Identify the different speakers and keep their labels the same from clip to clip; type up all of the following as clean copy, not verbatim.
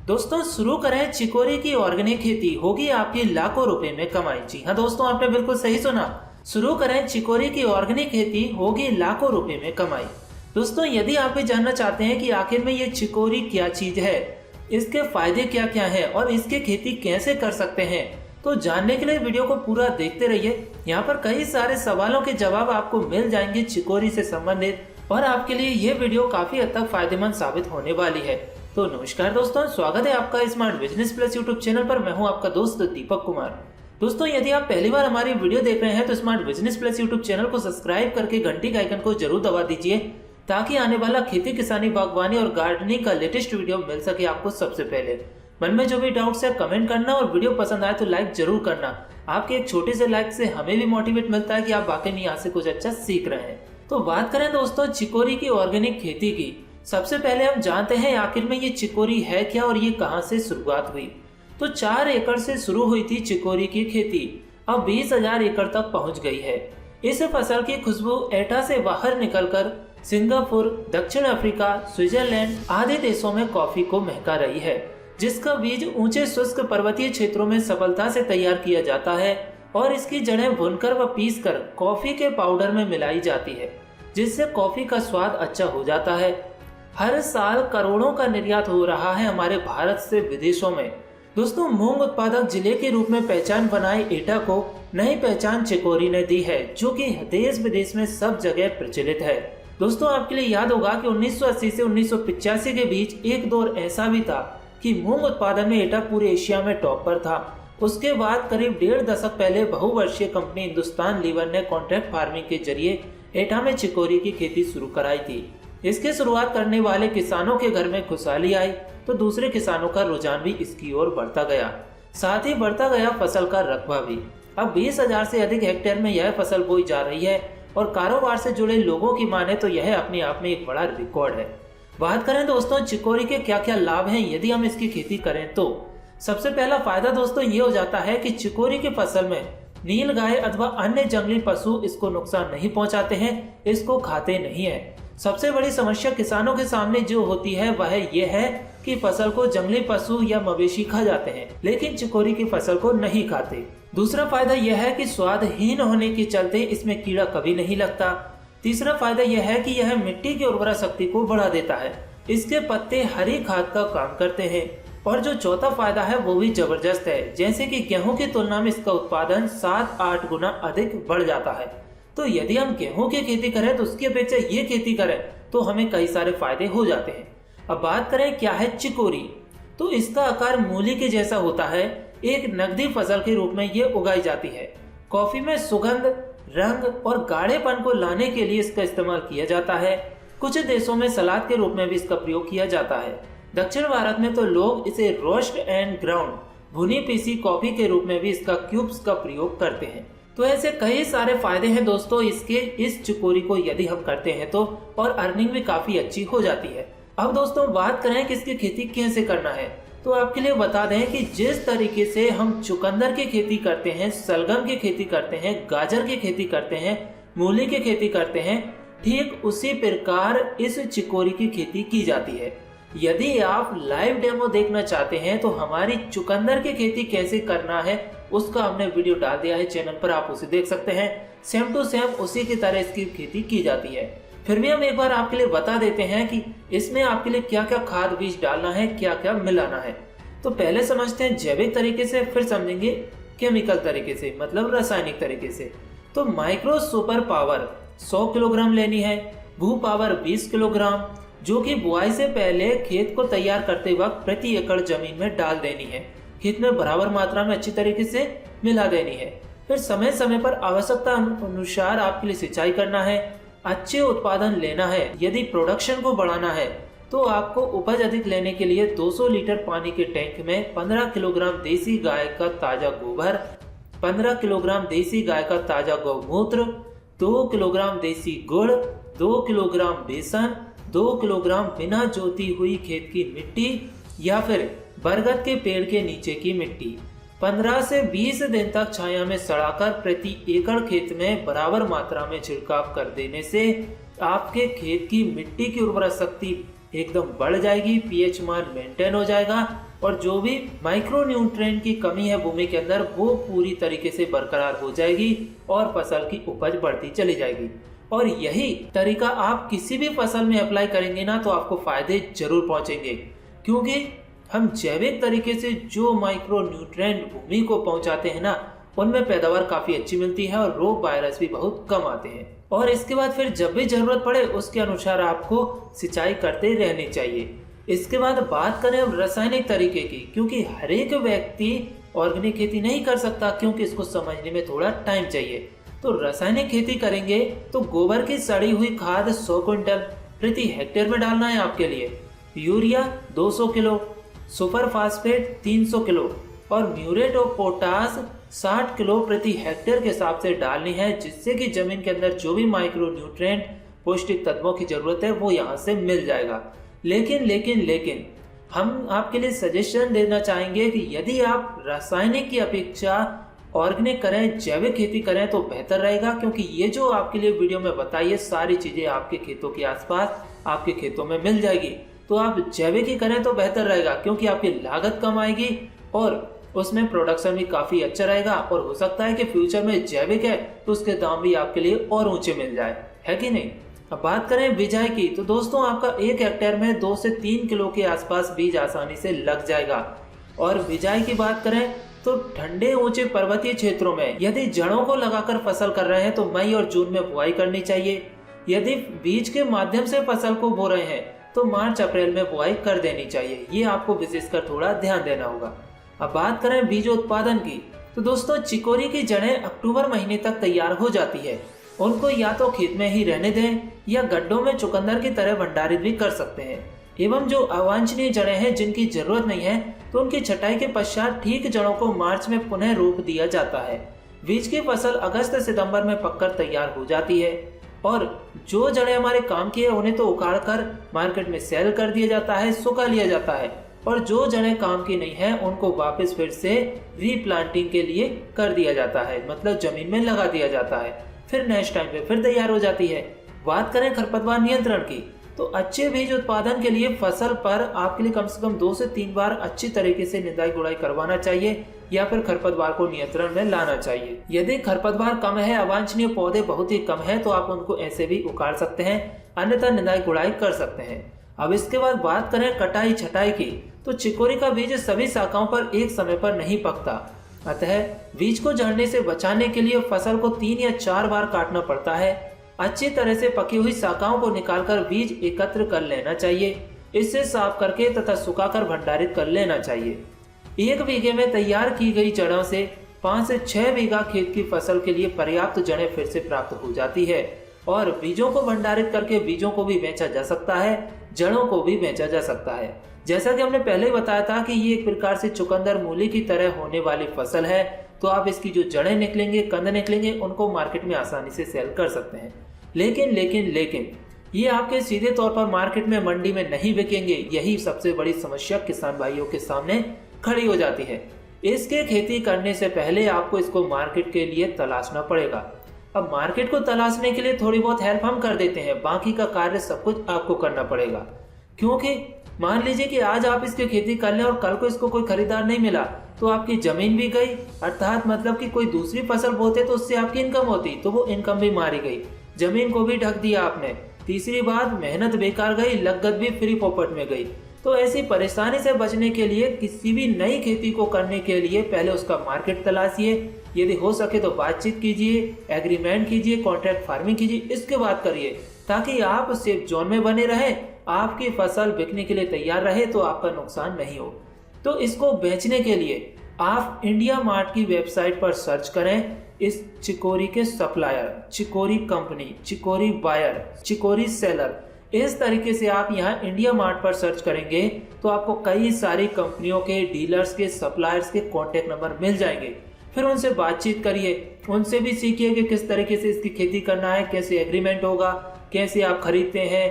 Speaker 1: दोस्तों शुरू करें चिकोरी की ऑर्गेनिक खेती, होगी आपकी लाखों रुपए में कमाई। जी हाँ दोस्तों, आपने बिल्कुल सही सुना। शुरू करें चिकोरी की ऑर्गेनिक खेती, होगी लाखों रुपए में कमाई। दोस्तों यदि आप भी जानना चाहते हैं कि आखिर में ये चिकोरी क्या चीज है, इसके फायदे क्या क्या है और इसके खेती कैसे कर सकते हैं, तो जानने के लिए वीडियो को पूरा देखते रहिए। यहाँ पर कई सारे सवालों के जवाब आपको मिल जाएंगे चिकोरी से संबंधित, और आपके लिए ये वीडियो काफी हद तक फायदेमंद साबित होने वाली है। तो नमस्कार दोस्तों, स्वागत है आपका smart business plus YouTube channel पर। मैं हूं आपका दोस्त दीपक कुमार। दोस्तों यदि आप पहली बार हमारी वीडियो देख रहे हैं तो smart business plus YouTube channel को सब्सक्राइब करके घंटी का आइकन को जरूर दबा दीजिए, ताकि आने वाला खेती किसानी बागवानी और गार्डनिंग का लेटेस्ट वीडियो मिल सके आपको सबसे पहले। मन में जो भी डाउट्स है कमेंट करना, और वीडियो पसंद आए तो लाइक जरूर करना। आपके एक छोटे से लाइक से हमें भी मोटिवेट मिलता है कि आप वाकई में यहाँ से कुछ अच्छा सीख रहे हैं। तो बात करें दोस्तों चिकोरी की ऑर्गेनिक खेती की, सबसे पहले हम जानते हैं आखिर में ये चिकोरी है क्या और ये कहां से शुरुआत हुई। तो 4 एकड़ से शुरू हुई थी चिकोरी की खेती, अब 20,000 एकड़ तक पहुंच गई है। इस फसल की खुशबू एटा से बाहर निकलकर सिंगापुर, दक्षिण अफ्रीका, स्विट्जरलैंड आदि देशों में कॉफी को महका रही है, जिसका बीज ऊंचे शुष्क पर्वतीय क्षेत्रों में सफलता से तैयार किया जाता है और इसकी जड़ें भूनकर व पीसकर कॉफी के पाउडर में मिलाई जाती है, जिससे कॉफी का स्वाद अच्छा हो जाता है। हर साल करोड़ों का निर्यात हो रहा है हमारे भारत से विदेशों में। दोस्तों मूंग उत्पादक जिले के रूप में पहचान बनाई एटा को नई पहचान चिकोरी ने दी है, जो कि देश विदेश में सब जगह प्रचलित है। दोस्तों आपके लिए याद होगा कि 1980 से 1985 के बीच एक दौर ऐसा भी था कि मूंग उत्पादन में एटा पूरे एशिया में टॉप पर था। उसके बाद करीब 1.5 दशक पहले बहुवर्षीय कंपनी हिंदुस्तान लीवर ने कॉन्ट्रैक्ट फार्मिंग के जरिए एटा में चिकोरी की खेती शुरू कराई थी। इसकी शुरुआत करने वाले किसानों के घर में खुशहाली आई तो दूसरे किसानों का रुझान भी इसकी ओर बढ़ता गया, साथ ही बढ़ता गया फसल का रकबा भी। अब 20,000 से अधिक हेक्टेयर में यह फसल बोई जा रही है और कारोबार से जुड़े लोगों की माने तो यह अपने आप में एक बड़ा रिकॉर्ड है। बात करें दोस्तों चिकोरी के क्या क्या लाभ हैं यदि हम इसकी खेती करें, तो सबसे पहला फायदा दोस्तों ये हो जाता है कि चिकोरी की फसल में नील गाय अथवा अन्य जंगली पशु इसको नुकसान नहीं पहुंचाते हैं, इसको खाते नहीं है। सबसे बड़ी समस्या किसानों के सामने जो होती है वह ये है कि फसल को जंगली पशु या मवेशी खा जाते हैं, लेकिन चिकोरी की फसल को नहीं खाते। दूसरा फायदा यह है कि स्वादहीन होने के चलते इसमें कीड़ा कभी नहीं लगता। तीसरा फायदा यह है कि यह मिट्टी की उर्वरा शक्ति को बढ़ा देता है, इसके पत्ते हरी खाद का काम करते हैं। और जो चौथा फायदा है वो भी जबरदस्त है, जैसे कि गेहूं की तुलना में इसका उत्पादन 7-8 गुना अधिक बढ़ जाता है। तो यदि हम गेहूं की खेती करें तो उसकी अपेक्षा ये खेती करें तो हमें कई सारे फायदे हो जाते हैं। अब बात करें क्या है चिकोरी, तो इसका आकार मूली के जैसा होता है। एक नकदी फसल के रूप में ये उगाई जाती है। कॉफी में सुगंध, रंग और गाढ़ेपन को लाने के लिए इसका इस्तेमाल किया जाता है। कुछ देशों में सलाद के रूप में भी इसका प्रयोग किया जाता है। दक्षिण भारत में तो लोग इसे रोस्ट एंड ग्राउंड, भुनी पीसी कॉफी के रूप में भी इसका क्यूब्स का प्रयोग करते हैं। तो ऐसे कई सारे फायदे हैं दोस्तों इसके, इस चिकोरी को यदि हम करते हैं तो, और अर्निंग भी काफी अच्छी हो जाती है। अब दोस्तों बात करें कि इसकी खेती कैसे करना है, तो आपके लिए बता दें कि जिस तरीके से हम चुकंदर की खेती करते हैं, सलगम की खेती करते हैं, गाजर की खेती करते हैं, मूली की खेती करते हैं, ठीक उसी प्रकार इस चिकोरी की खेती की जाती है। यदि आप लाइव डेमो देखना चाहते हैं तो हमारी चुकंदर की खेती कैसे करना है उसका हमने वीडियो डाल दिया है चैनल पर, आप उसे देख सकते हैं। सेम टू सेम उसी की तरह इसकी खेती की जाती है। फिर भी हम एक बार आपके लिए बता देते हैं कि इसमें आपके लिए क्या क्या खाद बीज डालना है, क्या क्या मिलाना है। तो पहले समझते हैं जैविक तरीके से, फिर समझेंगे केमिकल तरीके से, मतलब रासायनिक तरीके से। तो माइक्रो सुपर पावर 100 किलोग्राम लेनी है, भू पावर 20 किलोग्राम, जो कि बुआई से पहले खेत को तैयार करते वक्त प्रति एकड़ जमीन में डाल देनी है। खेत में बराबर मात्रा में अच्छी तरीके से मिला देनी है। फिर समय समय पर आवश्यकता अनुसार आपके लिए सिंचाई करना है। अच्छे उत्पादन लेना है, यदि प्रोडक्शन को बढ़ाना है तो आपको उपज अधिक लेने के लिए 200 लीटर पानी के टैंक में 15 किलोग्राम देसी गाय का ताजा गोबर, 15 किलोग्राम देसी गाय का ताजा गौमूत्र, 2 किलोग्राम देसी गुड़, 2 किलोग्राम बेसन, 2 किलोग्राम बिना जोती हुई खेत की मिट्टी या फिर बरगद के पेड़ के नीचे की मिट्टी 15 से 20 दिन तक छाया में सड़ाकर प्रति एकड़ खेत में बराबर मात्रा में छिड़काव कर देने से आपके खेत की मिट्टी की उर्वरा शक्ति एकदम बढ़ जाएगी, पीएच मान मेंटेन हो जाएगा और जो भी माइक्रो न्यूट्रिएंट की कमी है भूमि के अंदर वो पूरी तरीके से बरकरार हो जाएगी और फसल की उपज बढ़ती चली जाएगी। और यही तरीका आप किसी भी फसल में अप्लाई करेंगे ना तो आपको फायदे जरूर पहुंचेंगे, क्योंकि हम जैविक तरीके से जो माइक्रो न्यूट्रिएंट भूमि को पहुंचाते हैं ना उनमें पैदावार काफी अच्छी मिलती है और रोग वायरस भी बहुत कम आते हैं। और इसके बाद फिर जब भी जरूरत पड़े उसके अनुसार आपको सिंचाई करते रहनी चाहिए। इसके बाद बात करें अब रासायनिक तरीके की, क्योंकि हर एक व्यक्ति ऑर्गेनिक खेती नहीं कर सकता, क्योंकि इसको समझने में थोड़ा टाइम चाहिए। तो रासायनिक खेती करेंगे तो गोबर की सड़ी हुई खाद 100 क्विंटल प्रति हेक्टेयर में डालना है आपके लिए, urea 200 kilo, super phosphate 300 kilo और म्यूरेट ऑफ पोटास 60 किलो प्रति हेक्टेयर के हिसाब से डालनी है, जिससे कि जमीन के अंदर जो भी माइक्रो न्यूट्रिएंट पौष्टिक तत्वों की जरूरत है वो यहाँ से मिल जाएगा। लेकिन हम आपके लिए सजेशन देना चाहेंगे कि यदि आप रासायनिक की अपेक्षा ऑर्गेनिक करें, जैविक खेती करें तो बेहतर रहेगा, क्योंकि ये जो आपके लिए वीडियो में बताई है सारी चीजें आपके खेतों के आसपास आपके खेतों में मिल जाएगी। तो आप जैविक ही करें तो बेहतर रहेगा, क्योंकि आपकी लागत कम आएगी और उसमें प्रोडक्शन भी काफी अच्छा रहेगा। और हो सकता है कि फ्यूचर में जैविक है तो उसके दाम भी आपके लिए और ऊंचे मिल जाए, है कि नहीं। अब बात करें बिजाई की, तो दोस्तों आपका 1 हेक्टेयर में 2 से 3 किलो के आसपास बीज आसानी से लग जाएगा। और बिजाई की बात करें तो ठंडे ऊंचे पर्वतीय क्षेत्रों में यदि जड़ों को लगाकर फसल कर रहे हैं तो मई और जून में बुआई करनी चाहिए। यदि बीज के माध्यम से फसल को बो रहे हैं तो मार्च अप्रैल में बुआई कर देनी चाहिए। ये आपको विशेषकर थोड़ा ध्यान देना होगा। अब बात करें बीज उत्पादन की, तो दोस्तों चिकोरी की जड़ें अक्टूबर महीने तक तैयार हो जाती है। उनको या तो खेत में ही रहने दें या गड्ढों में चुकंदर की तरह भंडारित भी कर सकते हैं। एवं जो अवांछनीय जड़ें हैं जिनकी जरूरत नहीं है तो उनकी छटाई के पश्चात ठीक जड़ों को मार्च में पुनः रोप दिया जाता है। बीज की फसल अगस्त सितंबर में पककर तैयार हो जाती है और जो जड़ें हमारे काम की है उन्हें तो उखाड़ कर मार्केट में सेल कर दिया जाता है, सुखा लिया जाता है, और जो जड़ें काम की नहीं है उनको वापस फिर से रीप्लांटिंग के लिए कर दिया जाता है, मतलब जमीन में लगा दिया जाता है, फिर नेक्स्ट टाइम पे फिर तैयार हो जाती है। बात करें खरपतवार नियंत्रण की, तो अच्छे बीज उत्पादन के लिए फसल पर आपके लिए कम से कम 2 से 3 बार अच्छी तरीके से निदाई गुड़ाई करवाना चाहिए या फिर खरपतवार को नियंत्रण में लाना चाहिए। यदि खरपतवार कम है, अवांछनीय पौधे बहुत ही कम है तो आप उनको ऐसे भी उखाड़ सकते हैं, अन्यथा निदाई गुड़ाई कर सकते हैं। अब इसके बाद बात करें कटाई छटाई की, तो चिकोरी का बीज सभी शाखाओं पर एक समय पर नहीं पकता, अतः बीज को झड़ने से बचाने के लिए फसल को 3 या 4 बार काटना पड़ता है। अच्छी तरह से पकी हुई शाखाओं को निकालकर बीज एकत्र कर लेना चाहिए, इससे साफ करके तथा सुखाकर भंडारित कर लेना चाहिए। 1 बीघे में तैयार की गई जड़ों से 5 से 6 बीघा खेत की फसल के लिए पर्याप्त जड़ें फिर से प्राप्त हो जाती है और बीजों को भंडारित करके बीजों को भी बेचा जा सकता है, जड़ों को भी बेचा जा सकता है। जैसा कि हमने पहले ही बताया था कि ये एक प्रकार से चुकंदर मूली की तरह होने वाली फसल है, तो आप इसकी जो जड़ें निकलेंगे, कंद निकलेंगे, उनको मार्केट में आसानी से सेल कर सकते हैं। लेकिन ये आपके सीधे तौर पर मार्केट में मंडी में नहीं बिकेंगे। यही सबसे बड़ी समस्या किसान भाइयों के सामने खड़ी हो जाती है। इसके खेती करने से पहले आपको इसको मार्केट के लिए तलाशना पड़ेगा। अब मार्केट को तलाशने के लिए थोड़ी बहुत हेल्प हम कर देते हैं, बाकी का कार्य सब कुछ आपको करना पड़ेगा। क्योंकि मान लीजिए कि आज आप इसकी खेती कर लें और कल को इसको कोई खरीदार नहीं मिला तो आपकी जमीन भी गई, अर्थात मतलब कि कोई दूसरी फसल बोते तो उससे आपकी इनकम होती, तो वो इनकम भी मारी गई, जमीन को भी ढक दिया आपने। तीसरी बात, मेहनत बेकार गई, लागत भी फ्री पॉकेट में गई। तो ऐसी परेशानी से बचने के लिए किसी भी नई खेती को करने के लिए पहले उसका मार्केट तलाशिए, यदि हो सके तो बातचीत कीजिए, एग्रीमेंट कीजिए, कॉन्ट्रैक्ट फार्मिंग कीजिए, इसके बाद करिए, ताकि आप सेफ जोन में बने रहे, आपकी फसल बिकने के लिए तैयार रहे तो आपका नुकसान नहीं हो। तो इसको बेचने के लिए आप इंडिया मार्ट की वेबसाइट पर सर्च करें इस चिकोरी के supplier, chicory company, chicory buyer, chicory seller. इस तरीके से आप यहाँ इंडिया मार्ट पर सर्च करेंगे तो आपको कई सारी कंपनियों के, डीलर्स के, सप्लायर्स के कॉन्टेक्ट नंबर मिल जाएंगे। फिर उनसे बातचीत करिए, उनसे भी सीखिए कि किस तरीके से इसकी खेती करना है, कैसे एग्रीमेंट होगा, कैसे आप खरीदते हैं,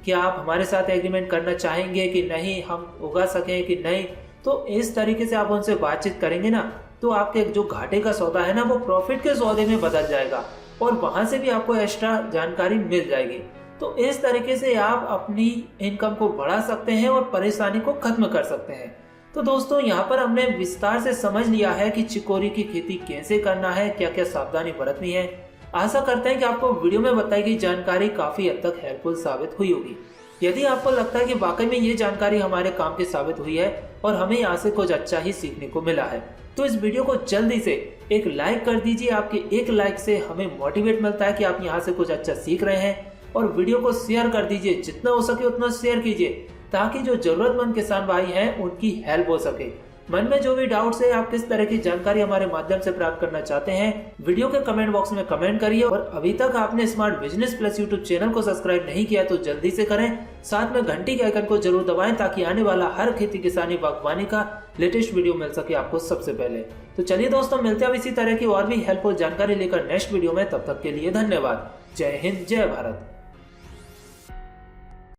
Speaker 1: क्या आप हमारे साथ एग्रीमेंट करना चाहेंगे कि नहीं, हम उगा सकें कि नहीं। तो इस तरीके से आप उनसे बातचीत करेंगे ना तो आपके जो घाटे का सौदा है ना वो प्रॉफिट के सौदे में बदल जाएगा और वहां से भी आपको एक्स्ट्रा जानकारी मिल जाएगी। तो इस तरीके से आप अपनी इनकम को बढ़ा सकते हैं और परेशानी को खत्म कर सकते हैं। तो दोस्तों यहाँ पर हमने विस्तार से समझ लिया है कि चिकोरी की खेती कैसे करना है, क्या क्या सावधानी बरतनी है। आशा करते हैं कि आपको वीडियो में बताई गई जानकारी काफी हद तक हेल्पफुल साबित हुई होगी। यदि आपको लगता है कि वाकई में ये जानकारी हमारे काम की साबित हुई है और हमें यहाँ से कुछ अच्छा ही सीखने को मिला है, तो इस वीडियो को जल्दी से एक लाइक कर दीजिए। आपके एक लाइक से हमें मोटिवेट मिलता है कि आप यहाँ से कुछ अच्छा सीख रहे हैं। और वीडियो को शेयर कर दीजिए, जितना हो सके उतना शेयर कीजिए, ताकि जो जरूरतमंद किसान भाई हैं उनकी हेल्प हो सके। मन में जो भी डाउट्स है, आप किस तरह की जानकारी हमारे माध्यम से प्राप्त करना चाहते हैं, वीडियो के कमेंट बॉक्स में कमेंट करिए। और अभी तक आपने smart business plus YouTube channel को सब्सक्राइब नहीं किया तो जल्दी से करें। साथ में घंटी के आइकन को जरूर दबाएं, ताकि आने वाला हर खेती किसानी बागवानी का लेटेस्ट वीडियो मिल सके आपको सबसे पहले। तो चलिए दोस्तों, मिलते हैं इसी तरह की और भी हेल्पफुल जानकारी लेकर नेक्स्ट वीडियो में। तब तक के लिए धन्यवाद। जय हिंद, जय भारत।